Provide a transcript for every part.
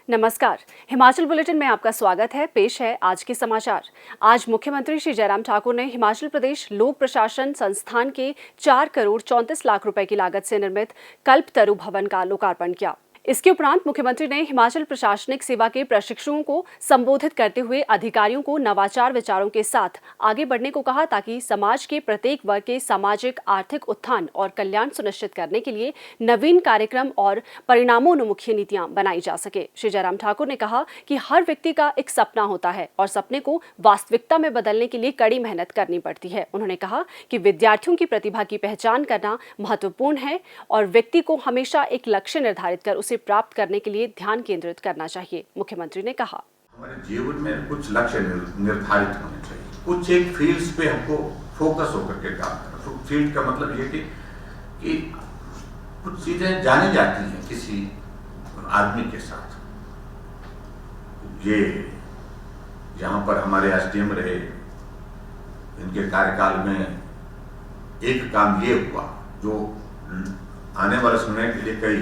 नमस्कार। हिमाचल बुलेटिन में आपका स्वागत है। पेश है आज के समाचार। आज मुख्यमंत्री श्री जयराम ठाकुर ने हिमाचल प्रदेश लोक प्रशासन संस्थान के 4 करोड़ 34 लाख रुपए की लागत से निर्मित कल्पतरु भवन का लोकार्पण किया। इसके उपरांत मुख्यमंत्री ने हिमाचल प्रशासनिक सेवा के प्रशिक्षुओं को संबोधित करते हुए अधिकारियों को नवाचार विचारों के साथ आगे बढ़ने को कहा, ताकि समाज के प्रत्येक वर्ग के सामाजिक आर्थिक उत्थान और कल्याण सुनिश्चित करने के लिए नवीन कार्यक्रम और परिणामोन्मुखी नीतियां बनाई जा सके। श्री जयराम ठाकुर ने कहा कि हर व्यक्ति का एक सपना होता है और सपने को वास्तविकता में बदलने के लिए कड़ी मेहनत करनी पड़ती है। उन्होंने कहा कि विद्यार्थियों की प्रतिभा की पहचान करना महत्वपूर्ण है और व्यक्ति को हमेशा एक लक्ष्य निर्धारित कर उसे प्राप्त करने के लिए ध्यान केंद्रित करना चाहिए। मुख्यमंत्री ने कहा, हमारे जीवन में कुछ लक्ष्य निर्धारित होने चाहिए, कुछ एक फील्ड्स पे हमको फोकस होकर के काम करना। फील्ड का मतलब ये कि कुछ चीजें जानी जाती हैं किसी आदमी के साथ। ये यहाँ पर हमारे एसडीएम रहे, इनके कार्यकाल में एक काम ये हुआ जो आने वाले समय के लिए कई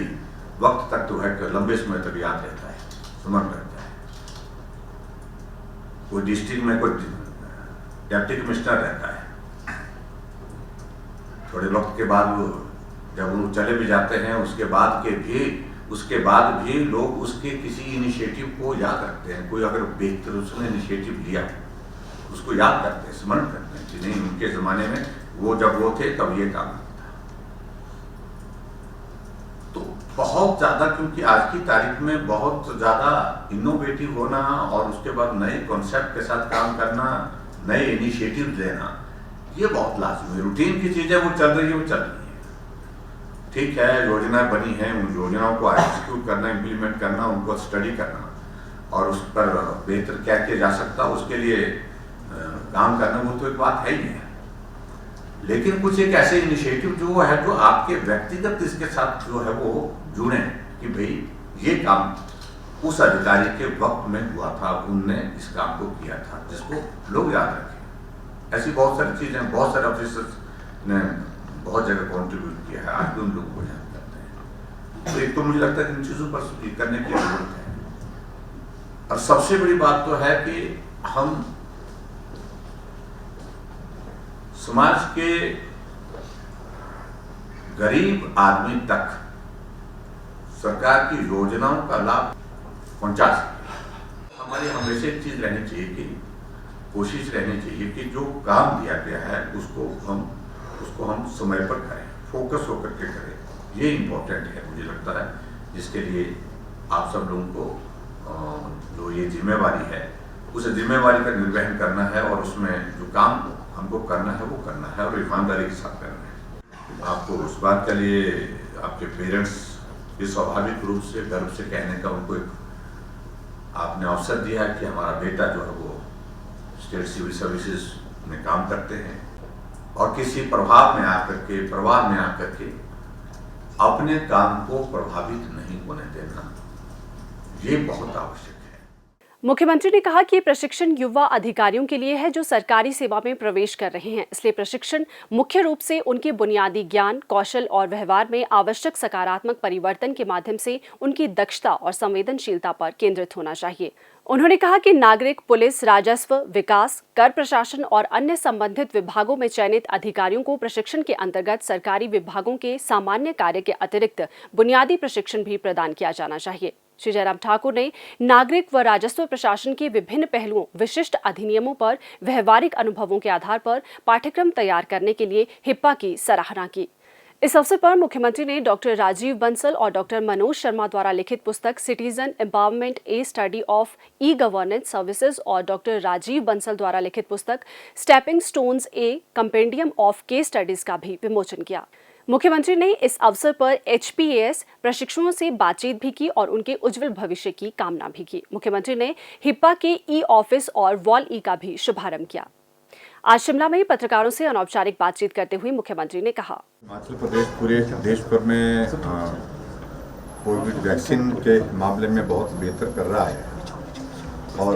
वक्त तक तो है कि लंबे समय तक याद रहता है, स्मरण रहता है। कोई डिस्ट्रिक्ट में कोई डिप्टी कमिश्नर रहता है, थोड़े वक्त के बाद वो जब वो चले भी जाते हैं उसके बाद भी लोग उसके किसी इनिशिएटिव को याद रखते हैं। कोई अगर बेहतर उसने इनिशिएटिव लिया उसको याद करते हैं, स्मरण करते हैं कि नहीं उनके जमाने में वो जब वो थे तब ये काम। बहुत ज्यादा, क्योंकि आज की तारीख में बहुत ज्यादा इनोवेटिव होना और उसके बाद नए कॉन्सेप्ट के साथ काम करना, नए इनिशिएटिव लेना, ये बहुत लाजमी है। रूटीन की चीजें वो चल रही है। ठीक है, योजनाएं बनी हैं, उन योजनाओं को एग्जीक्यूट करना, इम्प्लीमेंट करना, उनको स्टडी करना और उस पर बेहतर क्या किया जा सकता है उसके लिए काम करना, वो तो एक बात है ही है। लेकिन कुछ एक ऐसे इनिशिएटिव जो है जो आपके व्यक्तिगत इसके साथ जो है वो जुड़े कि भाई ये काम उस अधिकारी के वक्त में हुआ था, उनने इस काम को किया था, जिसको लोग याद रखें। ऐसी बहुत सारी चीजें, बहुत सारे ऑफिसर्स ने बहुत जगह कॉन्ट्रीब्यूट किया है, आज भी उन लोगों को याद करते हैं। तो एक तो मुझे लगता है इन चीजों पर करने की जरूरत है। और सबसे बड़ी बात तो है कि हम समाज के गरीब आदमी तक सरकार की योजनाओं का लाभ पहुंचा सके। हमारी हमेशा एक चीज रहनी चाहिए कि कोशिश रहनी चाहिए कि जो काम दिया गया है उसको हम समय पर करें, फोकस होकर के करें। ये इम्पोर्टेंट है मुझे लगता है, जिसके लिए आप सब लोगों को जो ये जिम्मेवारी है उस जिम्मेवारी का निर्वहन करना है और उसमें जो काम हमको करना है वो करना है और ईमानदारी के साथ करना है। आपको उस बात के लिए आपके पेरेंट्स ये स्वाभाविक रूप से गर्व से कहने का उनको एक आपने अवसर दिया है कि हमारा बेटा जो है वो स्टेट सिविल सर्विसेज में काम करते हैं और किसी प्रवाह में आकर के अपने काम को प्रभावित नहीं होने देना, ये बहुत आवश्यक है। मुख्यमंत्री ने कहा कि ये प्रशिक्षण युवा अधिकारियों के लिए है जो सरकारी सेवा में प्रवेश कर रहे हैं। इसलिए प्रशिक्षण मुख्य रूप से उनके बुनियादी ज्ञान, कौशल और व्यवहार में आवश्यक सकारात्मक परिवर्तन के माध्यम से उनकी दक्षता और संवेदनशीलता पर केंद्रित होना चाहिए। उन्होंने कहा कि नागरिक, पुलिस, राजस्व, विकास, कर प्रशासन और अन्य संबंधित विभागों में चयनित अधिकारियों को प्रशिक्षण के अंतर्गत सरकारी विभागों के सामान्य कार्य के अतिरिक्त बुनियादी प्रशिक्षण भी प्रदान किया जाना चाहिए। श्री जयराम ठाकुर ने नागरिक व राजस्व प्रशासन के विभिन्न पहलुओं, विशिष्ट अधिनियमों पर व्यवहारिक अनुभवों के आधार पर पाठ्यक्रम तैयार करने के लिए हिप्पा की सराहना की। इस अवसर पर मुख्यमंत्री ने डॉक्टर राजीव बंसल और डॉक्टर मनोज शर्मा द्वारा लिखित पुस्तक citizen empowerment A study of e governance services और डॉक्टर राजीव बंसल द्वारा लिखित पुस्तक stepping stones A compendium of case studies का भी विमोचन किया। मुख्यमंत्री ने इस अवसर पर HPAS प्रशिक्षुओं से बातचीत भी की और उनके उज्जवल भविष्य की कामना भी की। मुख्यमंत्री ने हिप्पा के ई-ऑफिस और वॉल ई का भी शुभारंभ किया। आज शिमला में पत्रकारों से अनौपचारिक बातचीत करते हुए मुख्यमंत्री ने कहा, हिमाचल प्रदेश पूरे देश भर में कोविड वैक्सीन के मामले में बहुत बेहतर कर रहा है और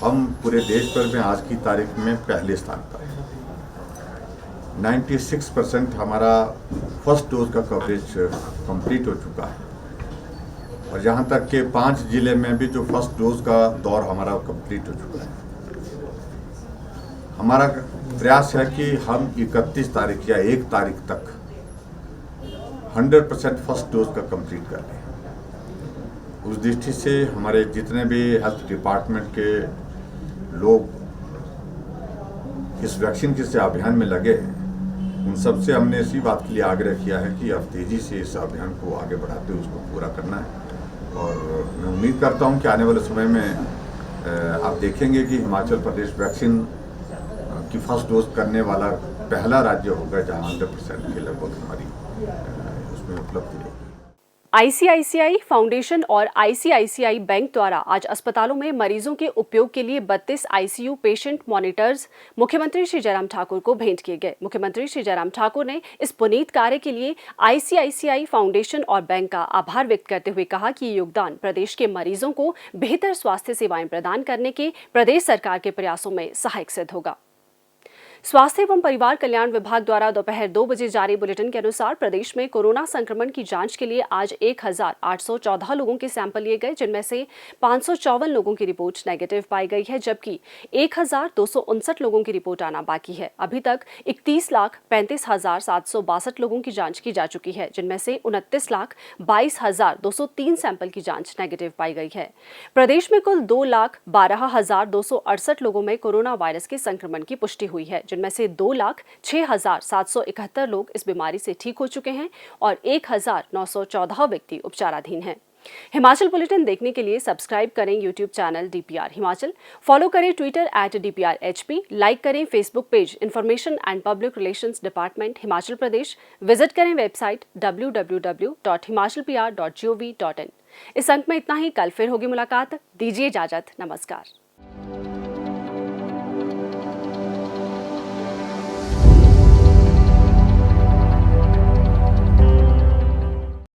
हम पूरे देश भर में आज की तारीख में पहले स्थान पर हैं। 96% हमारा फर्स्ट डोज का कवरेज कंप्लीट हो चुका है और यहाँ तक कि 5 जिले में भी जो फर्स्ट डोज का दौर हमारा कंप्लीट हो चुका है। हमारा प्रयास है कि हम 31 तारीख या 1 तारीख तक 100% फर्स्ट डोज का कंप्लीट कर लें। उस दृष्टि से हमारे जितने भी हेल्थ डिपार्टमेंट के लोग इस वैक्सीन के से अभियान में लगे हैं, उन सबसे हमने इसी बात के लिए आग्रह किया है कि अब तेज़ी से इस अभियान को आगे बढ़ाते हुए उसको पूरा करना है। और मैं उम्मीद करता हूं कि आने वाले समय में आप देखेंगे कि हिमाचल प्रदेश वैक्सीन की फर्स्ट डोज करने वाला पहला राज्य होगा जहां 100% के लगभग हमारी उसमें उपलब्धि रहेगी। आईसीआईसीआई फाउंडेशन और आईसीआईसीआई बैंक द्वारा आज अस्पतालों में मरीजों के उपयोग के लिए 32 आईसीयू पेशेंट मॉनिटर्स मुख्यमंत्री श्री जयराम ठाकुर को भेंट किए गए। मुख्यमंत्री श्री जयराम ठाकुर ने इस पुनीत कार्य के लिए आईसीआईसीआई फाउंडेशन और बैंक का आभार व्यक्त करते हुए कहा कि ये योगदान प्रदेश के मरीजों को बेहतर स्वास्थ्य सेवाएं प्रदान करने के प्रदेश सरकार के प्रयासों में सहायक सिद्ध होगा। स्वास्थ्य एवं परिवार कल्याण विभाग द्वारा दोपहर 2 बजे जारी बुलेटिन के अनुसार प्रदेश में कोरोना संक्रमण की जांच के लिए आज 1814 लोगों के सैंपल लिए गए, जिनमें से 554 लोगों की रिपोर्ट नेगेटिव पाई गई है, जबकि 1259 लोगों की रिपोर्ट आना बाकी है। अभी तक 31,35,762 लोगों की जांच की जा चुकी है, जिनमें से 29,22,203 सैंपल की जांच नेगेटिव पाई गई है। प्रदेश में कुल 2,12,268 लोगों में कोरोना वायरस के संक्रमण की पुष्टि हुई है, जिनमें से 2,06,771 लोग इस बीमारी से ठीक हो चुके हैं और 1,914 व्यक्ति उपचाराधीन हैं। हिमाचल बुलेटिन देखने के लिए सब्सक्राइब करें YouTube channel DPR Himachal, follow करें ट्विटर @DPRHP, लाइक करें Facebook page information and public relations department Himachal Pradesh, visit करें वेबसाइट www.himachalpr.gov.in। इस अंक में इतना ही। कल फिर होगी मुलाकात। दीजिए इजाजत। नमस्कार।